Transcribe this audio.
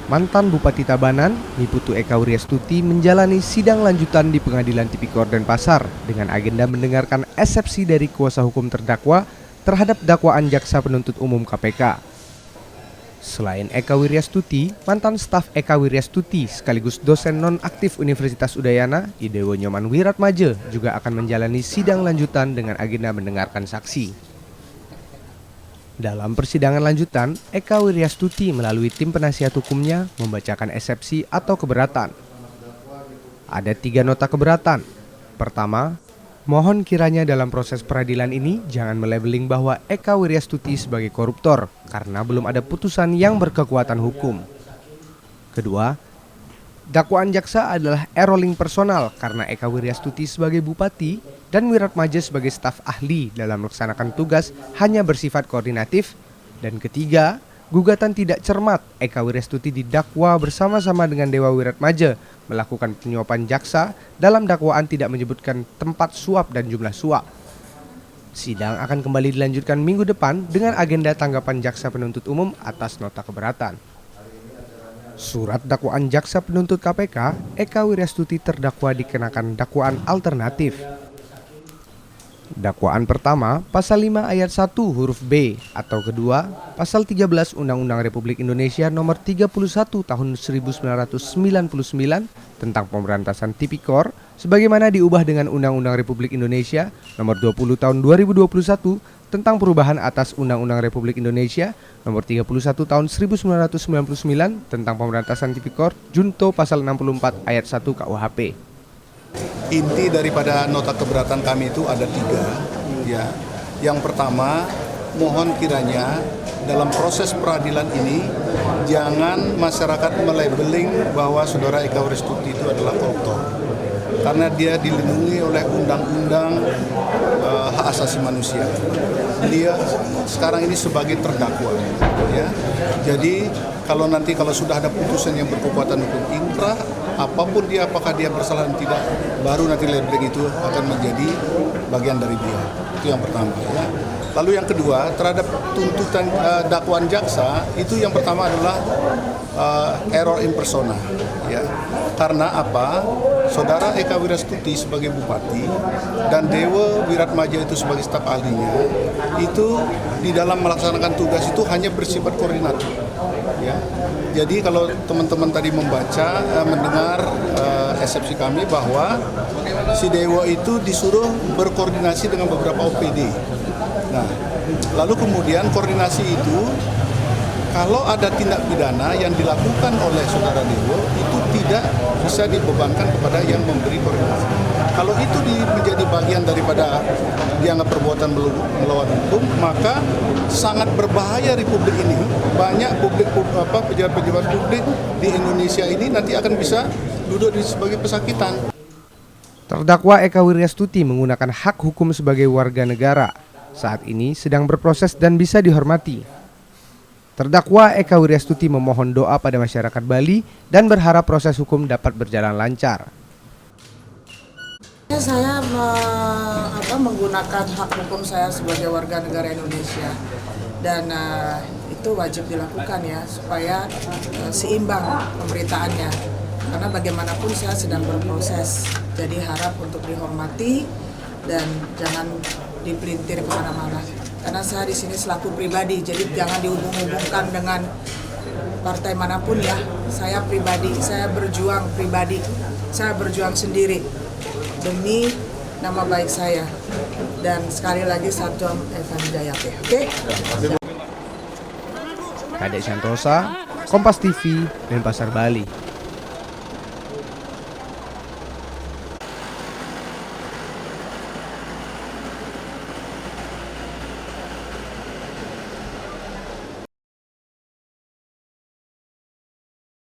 Mantan Bupati Tabanan, Niputu Eka Wiryastuti menjalani sidang lanjutan di Pengadilan Tipikor Denpasar dengan agenda mendengarkan eksepsi dari kuasa hukum terdakwa terhadap dakwaan jaksa penuntut umum KPK. Selain Eka Wiryastuti, mantan staf Eka Wiryastuti sekaligus dosen nonaktif Universitas Udayana, Idewo Nyoman Wiratmaje juga akan menjalani sidang lanjutan dengan agenda mendengarkan saksi. Dalam persidangan lanjutan, Eka Wiryastuti melalui tim penasihat hukumnya membacakan eksepsi atau keberatan. Ada 3 nota keberatan. Pertama, mohon kiranya dalam proses peradilan ini jangan melabeling bahwa Eka Wiryastuti sebagai koruptor karena belum ada putusan yang berkekuatan hukum. Kedua, dakwaan jaksa adalah eroling personal karena Eka Wiryastuti sebagai bupati dan Wiratmaje sebagai staf ahli dalam melaksanakan tugas hanya bersifat koordinatif. Dan ketiga, gugatan tidak cermat. Eka Wiryastuti didakwa bersama-sama dengan Dewa Wiratmaje melakukan penyuapan jaksa dalam dakwaan tidak menyebutkan tempat suap dan jumlah suap. Sidang akan kembali dilanjutkan minggu depan dengan agenda tanggapan jaksa penuntut umum atas nota keberatan. Surat dakwaan jaksa penuntut KPK, Eka Wiryastuti terdakwa dikenakan dakwaan alternatif. Dakwaan pertama, pasal 5 ayat 1 huruf B, atau kedua, pasal 13 Undang-Undang Republik Indonesia nomor 31 tahun 1999 tentang pemberantasan tipikor, sebagaimana diubah dengan Undang-Undang Republik Indonesia nomor 20 tahun 2021 tentang perubahan atas Undang-Undang Republik Indonesia nomor 31 tahun 1999 tentang pemberantasan tipikor junto pasal 64 ayat 1 KUHP. Inti daripada nota keberatan kami itu ada 3, ya. Yang pertama, mohon kiranya dalam proses peradilan ini jangan masyarakat melabeling bahwa saudara Eka Wiryastuti itu adalah koruptor, karena dia dilindungi oleh undang-undang hak asasi manusia. Dia sekarang ini sebagai terdakwa, ya. Jadi kalau sudah ada putusan yang berkekuatan hukum inkrah, apapun dia, apakah dia bersalah dan tidak, baru nanti labeling itu akan menjadi bagian dari dia. Itu yang pertama, ya. Lalu yang kedua, terhadap tuntutan dakwaan jaksa, itu yang pertama adalah error in persona, ya. Karena apa? Saudara Eka Wiryastuti sebagai bupati dan Dewa Wiratmaje itu sebagai staf ahlinya, itu di dalam melaksanakan tugas itu hanya bersifat koordinatif, ya. Jadi kalau teman-teman tadi mendengar eksepsi kami bahwa si Dewa itu disuruh berkoordinasi dengan beberapa OPD. Nah, lalu kemudian koordinasi itu kalau ada tindak pidana yang dilakukan oleh saudara Dewa itu tidak bisa dibebankan kepada yang memberi koordinasi. Kalau itu menjadi bagian daripada dianggap perbuatan melawan hukum, maka sangat berbahaya Republik ini. Banyak pejabat-pejabat publik di Indonesia ini nanti akan bisa duduk sebagai pesakitan. Terdakwa Eka Wiryastuti menggunakan hak hukum sebagai warga negara. Saat ini sedang berproses dan bisa dihormati. Terdakwa Eka Wiryastuti memohon doa pada masyarakat Bali dan berharap proses hukum dapat berjalan lancar. Saya menggunakan hak hukum saya sebagai warga negara Indonesia dan itu wajib dilakukan, ya, supaya seimbang pemberitaannya. Karena bagaimanapun saya sedang berproses, jadi harap untuk dihormati dan jangan dipelintir kemana-mana. Karena saya di sini selaku pribadi, jadi jangan dihubung-hubungkan dengan partai manapun, ya. Saya pribadi, saya berjuang pribadi, saya berjuang sendiri demi nama baik saya. Dan sekali lagi Satom Eva Hidayat, ya. Oke? Kadek Santosa, Kompas TV, Denpasar, Bali.